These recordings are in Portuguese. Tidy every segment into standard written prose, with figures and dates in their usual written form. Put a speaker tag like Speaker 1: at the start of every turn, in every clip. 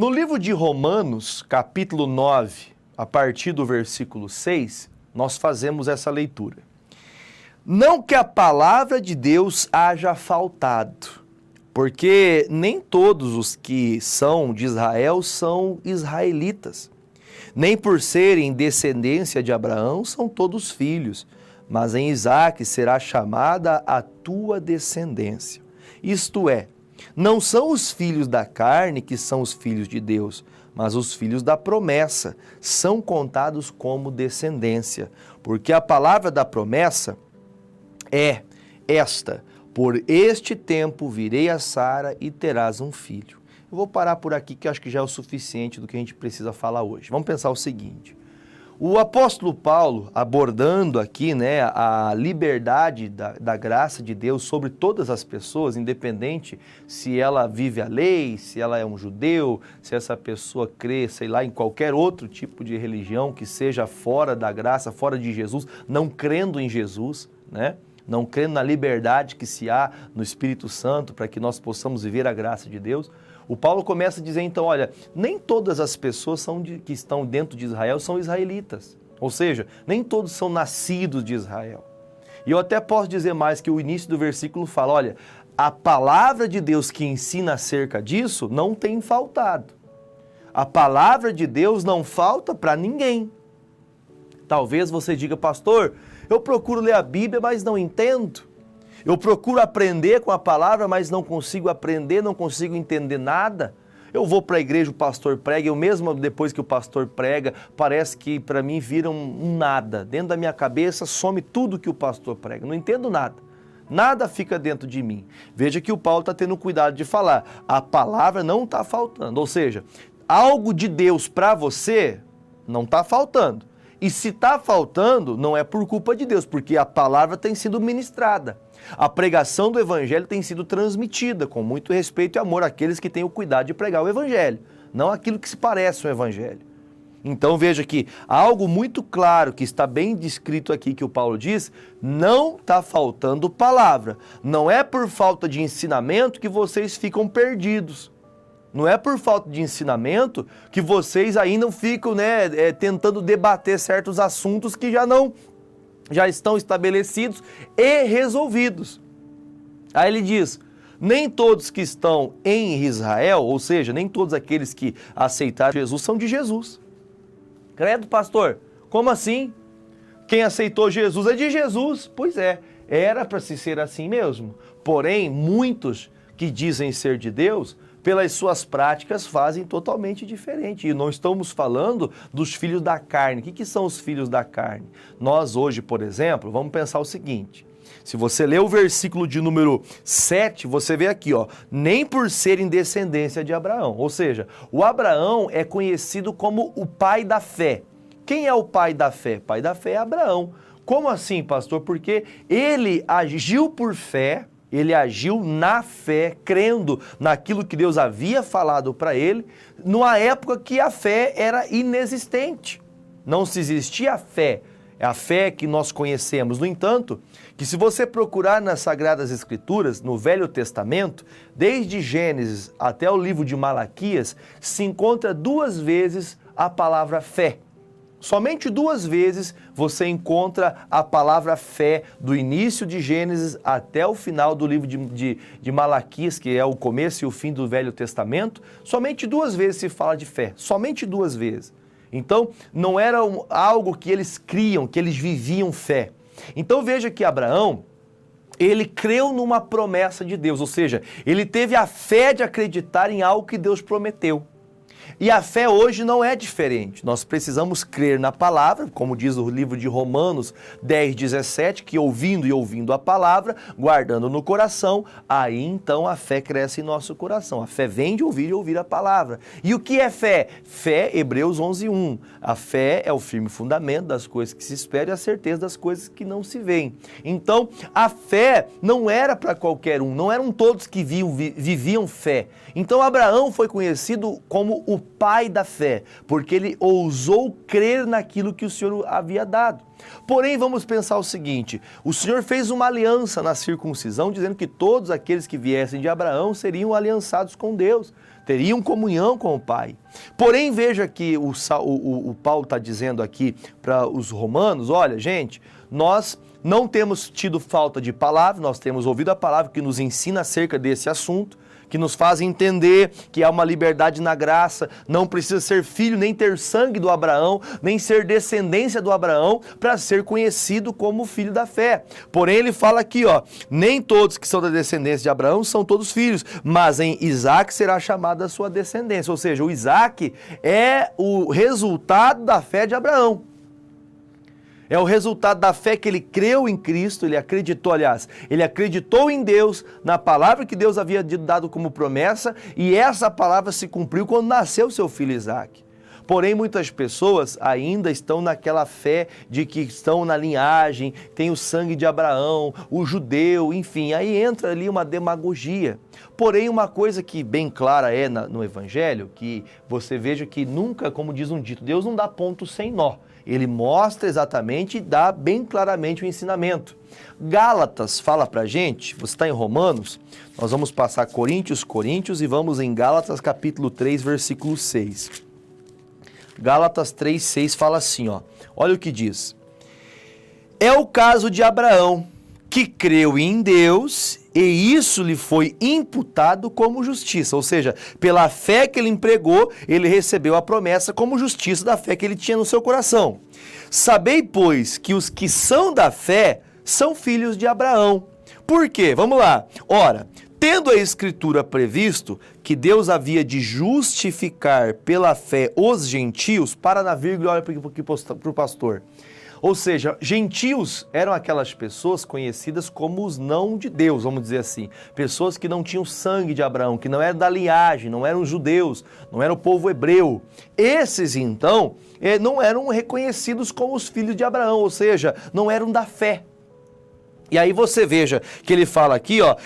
Speaker 1: No livro de Romanos, capítulo 9, a partir do versículo 6, nós fazemos essa leitura. Não que a palavra de Deus haja faltado, porque nem todos os que são de Israel são israelitas. Nem por serem descendência de Abraão são todos filhos, mas em Isaque será chamada a tua descendência. Isto é, não são os filhos da carne que são os filhos de Deus, mas os filhos da promessa são contados como descendência, porque a palavra da promessa é esta: por este tempo virei a Sara e terás um filho. Eu vou parar por aqui, que eu acho que já é o suficiente do que a gente precisa falar hoje. Vamos pensar o seguinte: o apóstolo Paulo, abordando aqui, a liberdade da graça de Deus sobre todas as pessoas, independente se ela vive a lei, se ela é um judeu, se essa pessoa crê, sei lá, em qualquer outro tipo de religião que seja fora da graça, fora de Jesus, não crendo em Jesus, não crendo na liberdade que se há no Espírito Santo para que nós possamos viver a graça de Deus. O Paulo começa a dizer, então, olha, nem todas as pessoas que estão dentro de Israel são israelitas. Ou seja, nem todos são nascidos de Israel. E eu até posso dizer mais, que o início do versículo fala, olha, a palavra de Deus que ensina acerca disso não tem faltado. A palavra de Deus não falta para ninguém. Talvez você diga, pastor, eu procuro ler a Bíblia, mas não entendo. Eu procuro aprender com a palavra, mas não consigo aprender, não consigo entender nada. Eu vou para a igreja, o pastor prega, eu mesmo depois que o pastor prega, parece que para mim vira um nada. Dentro da minha cabeça some tudo que o pastor prega, não entendo nada. Nada fica dentro de mim. Veja que o Paulo está tendo cuidado de falar, a palavra não está faltando. Ou seja, algo de Deus para você não está faltando. E se está faltando, não é por culpa de Deus, porque a palavra tem sido ministrada. A pregação do Evangelho tem sido transmitida com muito respeito e amor àqueles que têm o cuidado de pregar o Evangelho, não aquilo que se parece um Evangelho. Então veja que algo muito claro que está bem descrito aqui que o Paulo diz, não está faltando palavra. Não é por falta de ensinamento que vocês ficam perdidos. Não é por falta de ensinamento que vocês ainda ficam tentando debater certos assuntos que já estão estabelecidos e resolvidos. Aí ele diz, nem todos que estão em Israel, ou seja, nem todos aqueles que aceitaram Jesus são de Jesus. Credo, pastor, como assim? Quem aceitou Jesus é de Jesus. Pois é, era para se ser assim mesmo. Porém, muitos que dizem ser de Deus, pelas suas práticas fazem totalmente diferente. E não estamos falando dos filhos da carne. O que são os filhos da carne? Nós hoje, por exemplo, vamos pensar o seguinte. Se você ler o versículo de número 7, você vê aqui, nem por serem descendência de Abraão. Ou seja, o Abraão é conhecido como o pai da fé. Quem é o pai da fé? O pai da fé é Abraão. Como assim, pastor? Porque ele agiu por fé, ele agiu na fé, crendo naquilo que Deus havia falado para ele, numa época que a fé era inexistente. Não se existia a fé, é a fé que nós conhecemos. No entanto, que se você procurar nas Sagradas Escrituras, no Velho Testamento, desde Gênesis até o livro de Malaquias, se encontra 2 vezes a palavra fé. Somente 2 vezes você encontra a palavra fé do início de Gênesis até o final do livro de Malaquias, que é o começo e o fim do Velho Testamento. Somente 2 vezes se fala de fé, somente 2 vezes. Então, não era algo que eles criam, que eles viviam fé. Então veja que Abraão, ele creu numa promessa de Deus, ou seja, ele teve a fé de acreditar em algo que Deus prometeu. E a fé hoje não é diferente. Nós precisamos crer na palavra, como diz o livro de Romanos 10:17, que ouvindo a palavra, guardando no coração, aí então a fé cresce em nosso coração. A fé vem de ouvir e ouvir a palavra. E o que é fé? Fé, Hebreus 11:1. A fé é o firme fundamento das coisas que se esperam e a certeza das coisas que não se veem. Então, a fé não era para qualquer um, não eram todos que viviam fé. Então, Abraão foi conhecido como o pai da fé, porque ele ousou crer naquilo que o Senhor havia dado. Porém, vamos pensar o seguinte, o Senhor fez uma aliança na circuncisão, dizendo que todos aqueles que viessem de Abraão seriam aliançados com Deus, teriam comunhão com o Pai. Porém, veja que o Paulo está dizendo aqui para os romanos, olha, gente, nós não temos tido falta de palavra, nós temos ouvido a palavra que nos ensina acerca desse assunto, que nos faz entender que há uma liberdade na graça, não precisa ser filho, nem ter sangue do Abraão, nem ser descendência do Abraão, para ser conhecido como filho da fé. Porém, ele fala aqui, ó, nem todos que são da descendência de Abraão são todos filhos, mas em Isaac será chamada a sua descendência. Ou seja, o Isaac é o resultado da fé de Abraão. É o resultado da fé que ele creu em Cristo, ele acreditou, aliás, ele acreditou em Deus, na palavra que Deus havia dado como promessa, e essa palavra se cumpriu quando nasceu seu filho Isaac. Porém, muitas pessoas ainda estão naquela fé de que estão na linhagem, tem o sangue de Abraão, o judeu, enfim, aí entra ali uma demagogia. Porém, uma coisa que bem clara é no Evangelho, que você veja que nunca, como diz um dito, Deus não dá ponto sem nó. Ele mostra exatamente e dá bem claramente o ensinamento. Gálatas fala pra gente, você está em Romanos, nós vamos passar Coríntios e vamos em Gálatas capítulo 3, versículo 6. Gálatas 3, 6 fala assim, ó, olha o que diz. É o caso de Abraão, que creu em Deus e isso lhe foi imputado como justiça. Ou seja, pela fé que ele empregou, ele recebeu a promessa como justiça da fé que ele tinha no seu coração. Sabei, pois, que os que são da fé são filhos de Abraão. Por quê? Vamos lá. Ora, tendo a Escritura previsto que Deus havia de justificar pela fé os gentios, para na vírgula, olha para o pastor. Ou seja, gentios eram aquelas pessoas conhecidas como os não de Deus, vamos dizer assim. Pessoas que não tinham sangue de Abraão, que não eram da linhagem, não eram judeus, não era o povo hebreu. Esses, então, não eram reconhecidos como os filhos de Abraão, ou seja, não eram da fé. E aí você veja que ele fala aqui, ó,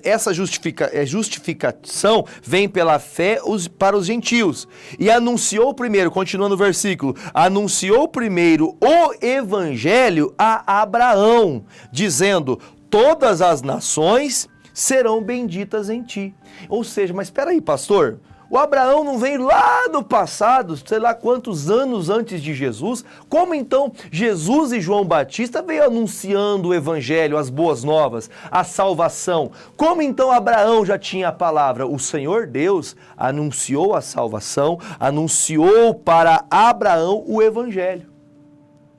Speaker 1: essa justificação vem pela fé para os gentios. E anunciou primeiro, continuando o versículo, anunciou primeiro o evangelho a Abraão, dizendo, todas as nações serão benditas em ti. Ou seja, mas espera aí, pastor, o Abraão não veio lá no passado, sei lá quantos anos antes de Jesus? Como então Jesus e João Batista veio anunciando o evangelho, as boas novas, a salvação? Como então Abraão já tinha a palavra? O Senhor Deus anunciou a salvação, anunciou para Abraão o evangelho.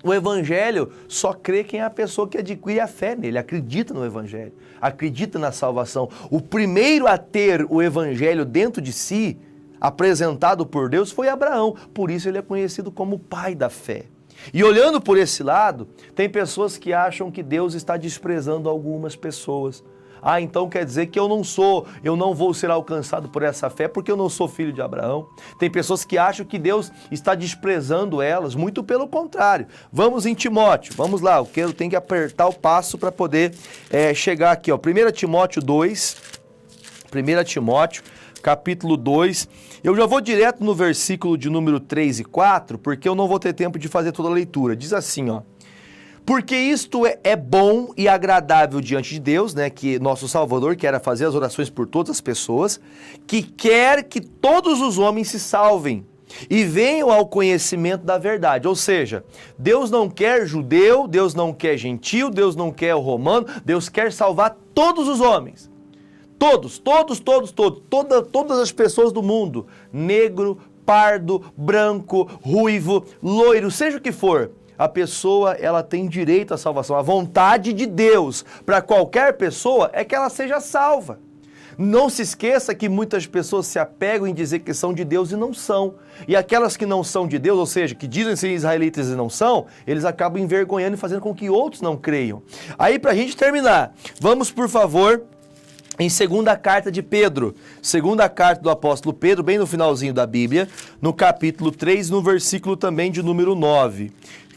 Speaker 1: O evangelho só crê quem é a pessoa que adquire a fé nele, acredita no evangelho, acredita na salvação. O primeiro a ter o evangelho dentro de si, apresentado por Deus, foi Abraão. Por isso ele é conhecido como o pai da fé. E olhando por esse lado, tem pessoas que acham que Deus está desprezando algumas pessoas. Ah, então quer dizer que eu não vou ser alcançado por essa fé porque eu não sou filho de Abraão. Tem pessoas que acham que Deus está desprezando elas, muito pelo contrário. Vamos em Timóteo, vamos lá, eu tenho que apertar o passo para poder chegar aqui, ó. 1 Timóteo 2, 1 Timóteo, capítulo 2, eu já vou direto no versículo de número 3 e 4, porque eu não vou ter tempo de fazer toda a leitura. Diz assim, ó. Porque isto é bom e agradável diante de Deus, né, que nosso Salvador quer fazer as orações por todas as pessoas, que quer que todos os homens se salvem e venham ao conhecimento da verdade. Ou seja, Deus não quer judeu, Deus não quer gentil, Deus não quer o romano, Deus quer salvar todos os homens. Todas as pessoas do mundo, negro, pardo, branco, ruivo, loiro, seja o que for. A pessoa, ela tem direito à salvação. A vontade de Deus para qualquer pessoa é que ela seja salva. Não se esqueça que muitas pessoas se apegam em dizer que são de Deus e não são. E aquelas que não são de Deus, ou seja, que dizem ser israelitas e não são, eles acabam envergonhando e fazendo com que outros não creiam. Aí, para a gente terminar, vamos, por favor, em segunda carta de Pedro, segunda carta do apóstolo Pedro, bem no finalzinho da Bíblia, no capítulo 3, no versículo também de número 9.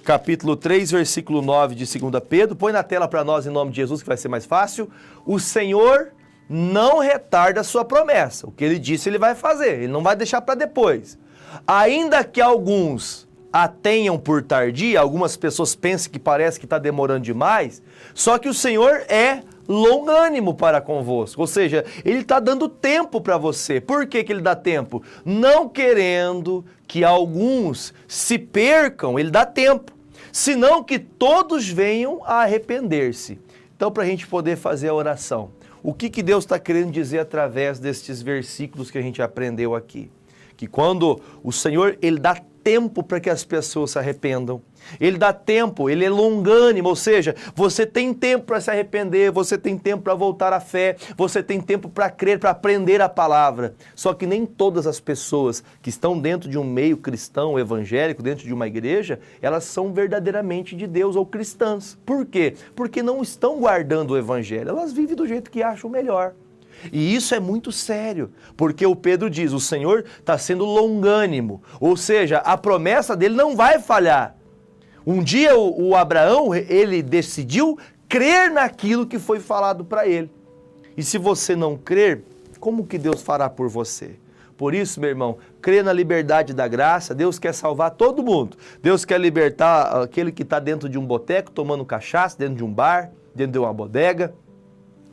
Speaker 1: Capítulo 3, versículo 9 de 2 Pedro. Põe na tela para nós em nome de Jesus que vai ser mais fácil. O Senhor não retarda a sua promessa. O que ele disse, ele vai fazer, ele não vai deixar para depois. Ainda que alguns a tenham por tardia, algumas pessoas pensem que parece que está demorando demais, só que o Senhor é longânimo para convosco, ou seja, ele está dando tempo para você. Por que ele dá tempo? Não querendo que alguns se percam, ele dá tempo, senão que todos venham a arrepender-se. Então, para a gente poder fazer a oração, o que Deus está querendo dizer através destes versículos que a gente aprendeu aqui? Que quando o Senhor, ele dá tempo para que as pessoas se arrependam. Ele dá tempo, ele é longânimo, ou seja, você tem tempo para se arrepender, você tem tempo para voltar à fé, você tem tempo para crer, para aprender a palavra. Só que nem todas as pessoas que estão dentro de um meio cristão, evangélico, dentro de uma igreja, elas são verdadeiramente de Deus ou cristãs. Por quê? Porque não estão guardando o evangelho, elas vivem do jeito que acham melhor. E isso é muito sério, porque o Pedro diz, o Senhor está sendo longânimo, ou seja, a promessa dele não vai falhar. Um dia o Abraão, ele decidiu crer naquilo que foi falado para ele. E se você não crer, como que Deus fará por você? Por isso, meu irmão, crê na liberdade da graça. Deus quer salvar todo mundo. Deus quer libertar aquele que está dentro de um boteco, tomando cachaça, dentro de um bar, dentro de uma bodega.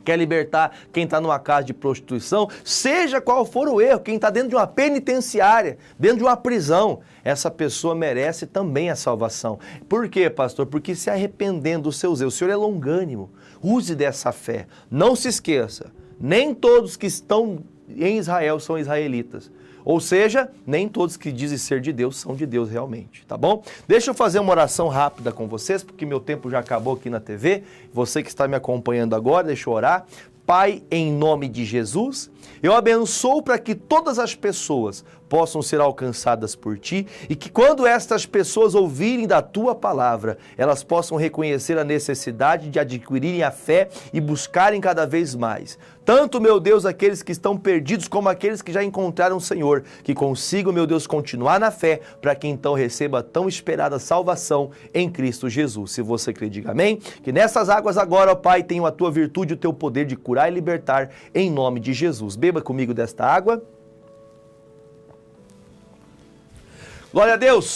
Speaker 1: Quer libertar quem está numa casa de prostituição, seja qual for o erro, quem está dentro de uma penitenciária, dentro de uma prisão, essa pessoa merece também a salvação. Por quê, pastor? Porque se arrependendo dos seus erros, o Senhor é longânimo, use dessa fé. Não se esqueça, nem todos que estão em Israel são israelitas. Ou seja, nem todos que dizem ser de Deus são de Deus realmente, tá bom? Deixa eu fazer uma oração rápida com vocês, porque meu tempo já acabou aqui na TV. Você que está me acompanhando agora, deixa eu orar. Pai, em nome de Jesus, eu abençoo para que todas as pessoas possam ser alcançadas por Ti e que quando estas pessoas ouvirem da Tua palavra, elas possam reconhecer a necessidade de adquirirem a fé e buscarem cada vez mais. Tanto, meu Deus, aqueles que estão perdidos como aqueles que já encontraram o Senhor, que consigam, meu Deus, continuar na fé para que então receba a tão esperada salvação em Cristo Jesus. Se você crê, diga amém. Que nessas águas agora, ó Pai, tenham a Tua virtude e o Teu poder de curar e libertar em nome de Jesus. Beba comigo desta água. Glória a Deus!